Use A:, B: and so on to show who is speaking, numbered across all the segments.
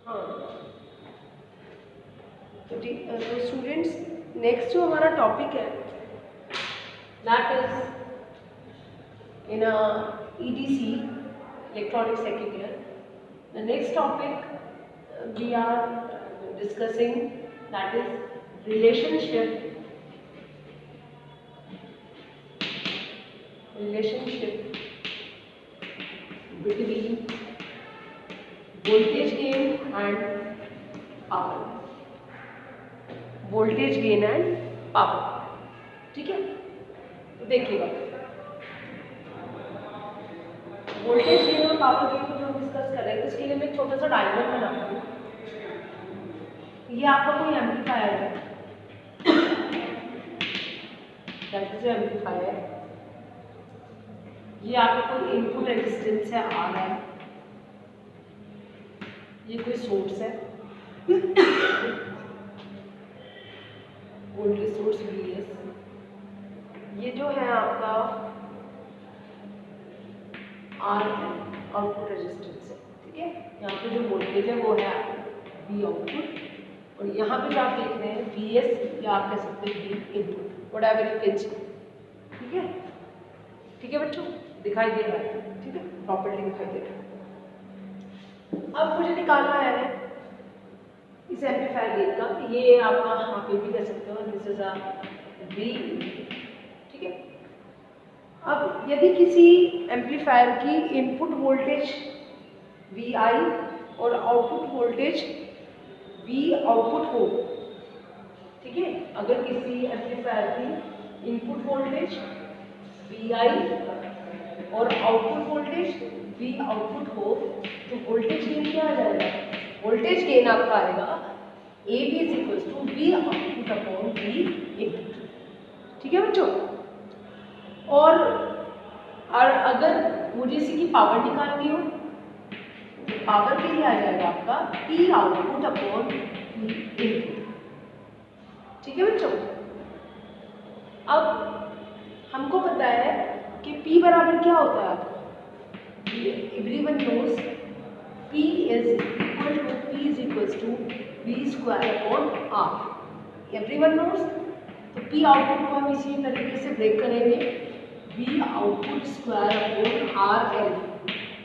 A: हाँ, तो students, next जो हमारा टॉपिक है that is in EDC, electronic circuit here. The next topic we are discussing, that is relationship between voltage gain and power. Voltage gain and power, ठीक है। तो देखिएगा, voltage gain और पावर गेन को जो हम डिस्कस कर रहे हैं, इसके लिए मैं एक छोटा सा डायग्राम बनाता हूँ। ये आपका कोई एम्पलीफायर है, एम्पलीफायर, ये आपका कोई इनपुट रेजिस्टेंस है R है, ये कोई सोर्स है वोल्टेज सोर्स VS, ये जो है आपका R है, आउटपुट रेजिस्टेंस है, ठीक है। यहाँ पे जो वोल्टेज है वो है V आउटपुट, और यहाँ पे जो आप देख रहे हैं VS, या आप कह सकते हैं V input, whatever you can say, ठीक है। ठीक है बच्चों, दिखाई दे रहा है, ठीक है, प्रॉपर्ली दिखाई दे रहा है। अब मुझे निकालना है इस एम्पलीफायर गेन का, ये आपका आप ये भी कर सकते हो, दिस इज अ V, ठीक है। अब यदि किसी एम्पलीफायर की इनपुट वोल्टेज VI और आउटपुट वोल्टेज V आउटपुट हो, ठीक है, अगर किसी एम्पलीफायर की इनपुट वोल्टेज VI और आउटपुट वोल्टेज V आउटपुट हो, तो वोल्टेज गेन क्या आ जाएगा? वोल्टेज गेन आपका आएगा AB = V output upon V input, ठीक है बच्चों। और अगर मुझे इसी की पावर निकालनी हो, तो पावर के लिए आ जाएगा आपका P output upon P input, ठीक है बच्चों। अब हमको पता है कि P बराबर क्या होता है आपका, everyone knows P is equal to V² upon R, everyone knows. तो P आउटपुट को हम इसी तरीके से ब्रेक करेंगे, V output square upon RL,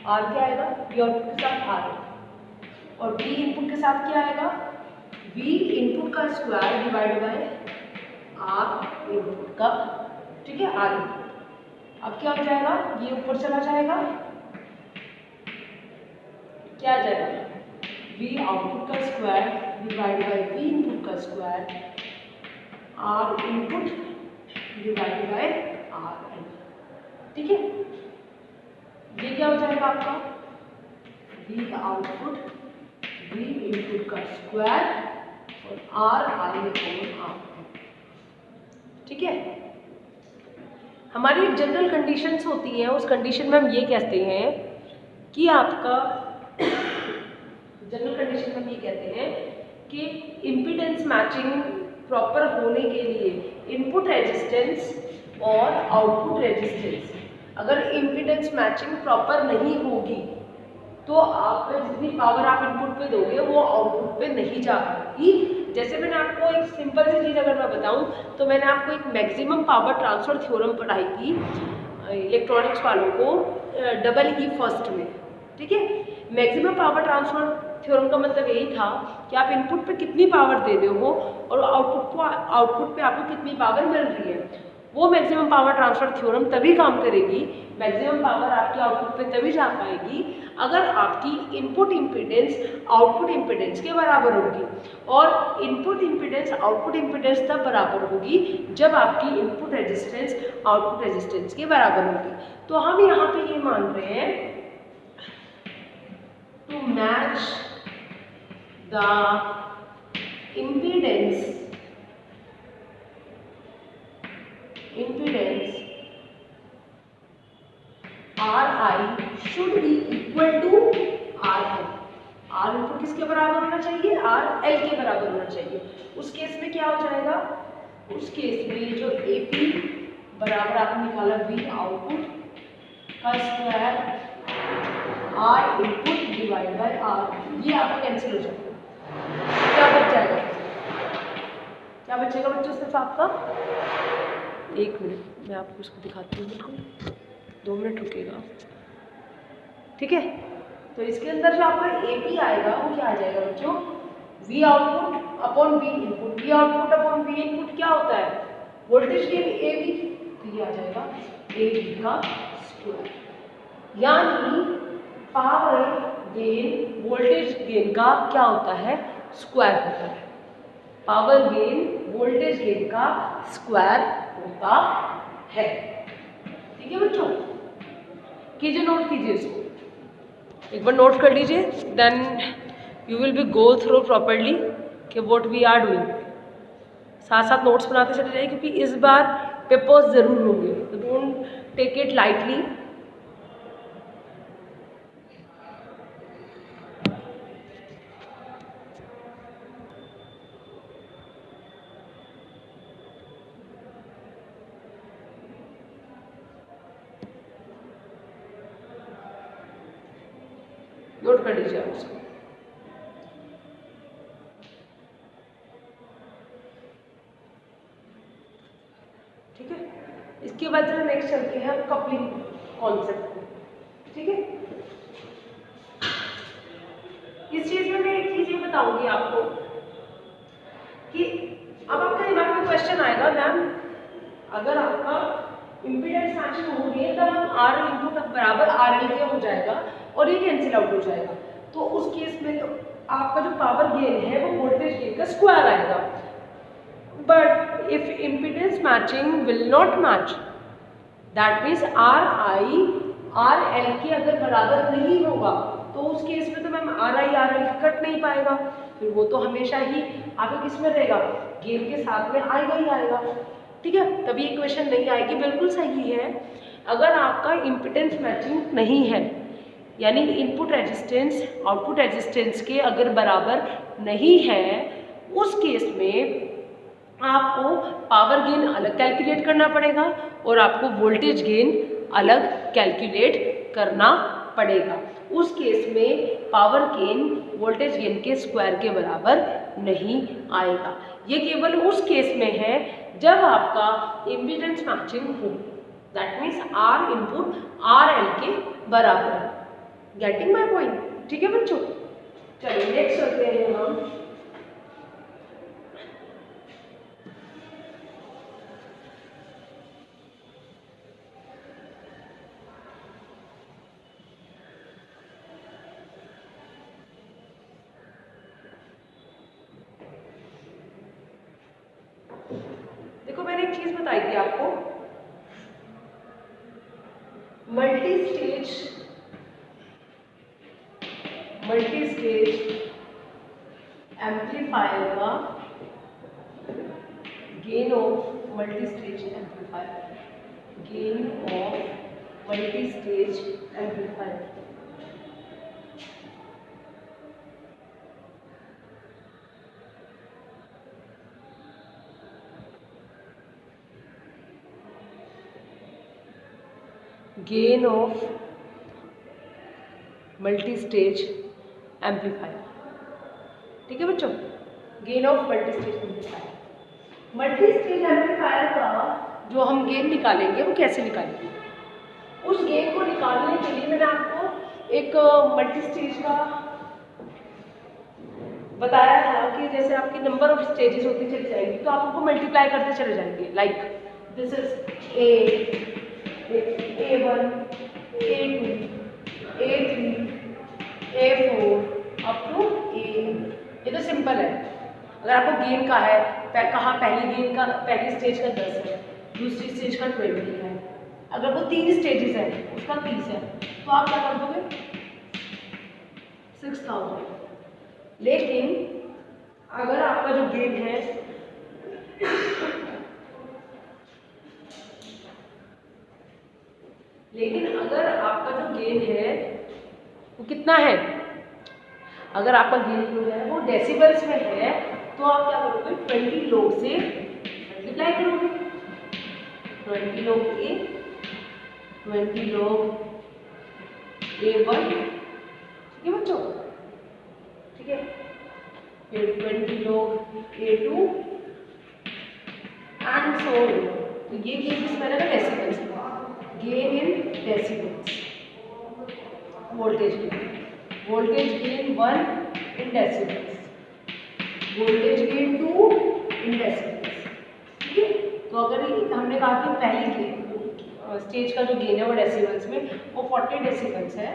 A: R क्या आएगा? V आउटपुट के साथ R, और V इनपुट के साथ क्या आएगा? V इनपुट का square divide by R input का, ठीक है, R इनपुट। अब क्या हो जाएगा? ये ऊपर चला जाएगा, क्या आ जाएगा? V आउटपुट का square divide by V input का square, R input divide by R input, ठीक है। ये क्या हो जाएगा आपका? V आउटपुट V इनपुट का स्क्वायर और R अपॉन R, ठीक है। हमारी एक जनरल कंडीशंस होती हैं, उस कंडीशन में हम ये कहते हैं कि आपका जनरल कंडीशन में हम ये कहते हैं कि इम्पीडेंस मैचिंग प्रॉपर होने के लिए इनपुट रेजिस्टेंस और आउटपुट रेजिस्टेंस, अगर इम्पीडेंस मैचिंग प्रॉपर नहीं होगी तो आप जितनी पावर आप इनपुट पे दोगे वो आउटपुट पे नहीं जा पाएगी। जैसे मैंने आपको एक सिंपल सी चीज़ अगर मैं बताऊं, तो मैंने आपको एक मैक्सिमम पावर ट्रांसफर थ्योरम पढ़ाई थी इलेक्ट्रॉनिक्स वालों को EE फर्स्ट में, ठीक है। मैक्सिमम पावर ट्रांसफर थ्योरम का मतलब यही था कि आप इनपुट पे कितनी पावर दे रहे हो और आउटपुट पे आपको कितनी पावर मिल रही है। वो मैक्सिमम पावर ट्रांसफर थ्योरम तभी काम करेगी, मैक्सिमम पावर आपके आउटपुट पे तभी जा पाएगी अगर आपकी इनपुट इम्पीडेंस आउटपुट इम्पीडेंस के बराबर होगी, और इनपुट इम्पीडेंस आउटपुट इम्पीडेंस तब बराबर होगी जब आपकी इनपुट रेजिस्टेंस आउटपुट रेजिस्टेंस के बराबर होगी। तो हम यहाँ पे ये मान रहे हैं to match the impedance Ri should be equal to Rl। R input किसके बराबर होना चाहिए? RL के बराबर होना चाहिए। उस केस में क्या हो जाएगा? उस केस में जो AP बराबर आपने निकाला V आउटपुट का square R input divide by R, ये आपका कैंसिल हो जाएगा। क्या बच जाएगा, क्या बचेगा बच्चों सिर्फ आपका, एक मिनट मैं आपको इसको दिखाती हूँ, बिल्कुल 2 मिनट रुकेगा, ठीक है। तो इसके अंदर जो आपका ए पी आएगा वो क्या आ जाएगा बच्चों, we output upon we input. We output upon we input क्या होता है, वोल्टेज गेन ए वी, तो ये आ जाएगा ए वी का स्क्वायर, यानी पावर गेन वोल्टेज गेन का क्या होता है, स्क्वायर होता है। पावर गेन वोल्टेज गेन का स्क्वायर होता है, ठीक है बच्चों। कीजिए, नोट कीजिए इसको, एक बार नोट कर लीजिए, then you will be go through properly कि व्हाट वी आर डूइंग। साथ साथ नोट्स बनाते चले जाइए, क्योंकि इस बार पेपर्स जरूर होंगे, तो don't take it lightly. Note कर लीजिए आप उसको। ठीक है, इसके बाद जो नेक्स्ट चलते हैं कपलिंग कॉन्सेप्ट में, ठीक है। इस चीज में मैं एक चीज ये बताऊंगी आपको कि अब आपके दिमाग में क्वेश्चन आएगा, मैम अगर आपका इम्पीडेंस मैचिंग हो रही है तब हम आर इनपुट बराबर आर एल के हो जाएगा और ये कैंसिल आउट हो जाएगा, तो उस केस में तो आपका जो पावर गेन है वो वोल्टेज गेन का स्क्वायर आएगा। But if impedance matching will not match, that means are I R L के अगर बराबर नहीं होगा तो उस केस में तो ma'am are I R L cut नहीं पाएगा, फिर वो तो हमेशा ही आपके किस में रहेगा, गेन के साथ में आएगा ही आएगा, ठीक है। तभी इक्वेशन नहीं आएगी, बिल्कुल सही है। अगर आपका इम्पीडेंस मैचिंग नहीं है, यानी इनपुट रेजिस्टेंस आउटपुट रेजिस्टेंस के अगर बराबर नहीं है, उस केस में आपको पावर गेन अलग कैलकुलेट करना पड़ेगा और आपको वोल्टेज गेन अलग कैलकुलेट करना पड़ेगा। उस केस में पावर गेन वोल्टेज गेन के स्क्वायर के बराबर नहीं आएगा। ये केवल उस केस में है जब आपका इम्पीडेंस मैचिंग हो, that means R input R L के बराबर है। गेटिंग माई पॉइंट, ठीक है बच्चों। चलिए नेक्स्ट चलते हैं हम, देखो मैंने एक चीज बताई थी आपको, मल्टी स्टेज एम्पलीफायर का gain of multi stage amplifier, gain of multi stage amplifier, gain of multi stage amplifier, ठीक है बच्चों। Gain of multi stage amplifier, multi stage amplifier का जो हम गेन निकालेंगे वो कैसे निकालेंगे, उस गेन को निकालने के लिए मैंने आपको एक मल्टी स्टेज का बताया था कि जैसे आपकी नंबर ऑफ स्टेजेस होती चली जाएंगी तो आप उनको मल्टीप्लाई करते चले जाएंगे, like this is A1, A2, A3, A4 up to A। ये तो सिंपल है। अगर आपको गेन का है, कहा पहली गेन का पहली स्टेज का 10 है, दूसरी स्टेज का 20 है, अगर वो 3 स्टेजेस है उसका 30 है, तो आप क्या कर दोगे 6000। लेकिन अगर आपका जो गेन है अगर आपका जो गेन है वो कितना है, अगर आपका गेन जो है वो डेसिबल्स में है तो आप क्या करोगे 20 लोग से मल्टीप्लाई करोगे, 20 लोग A, 20 लोग A1, ठीक है बच्चों, ठीक है। फिर 20 लोग A2 एंड सो, तो ये गेन किसमें रहेगा, डेसिबल्स में, gain in decibels, voltage gain 1 in decibels, voltage gain 2 in decibels, ठीक है। तो अगर हमने कहा कि पहली स्टेज का जो गेन है वो डेसिबल्स में, वो 40 डेसिबल्स है,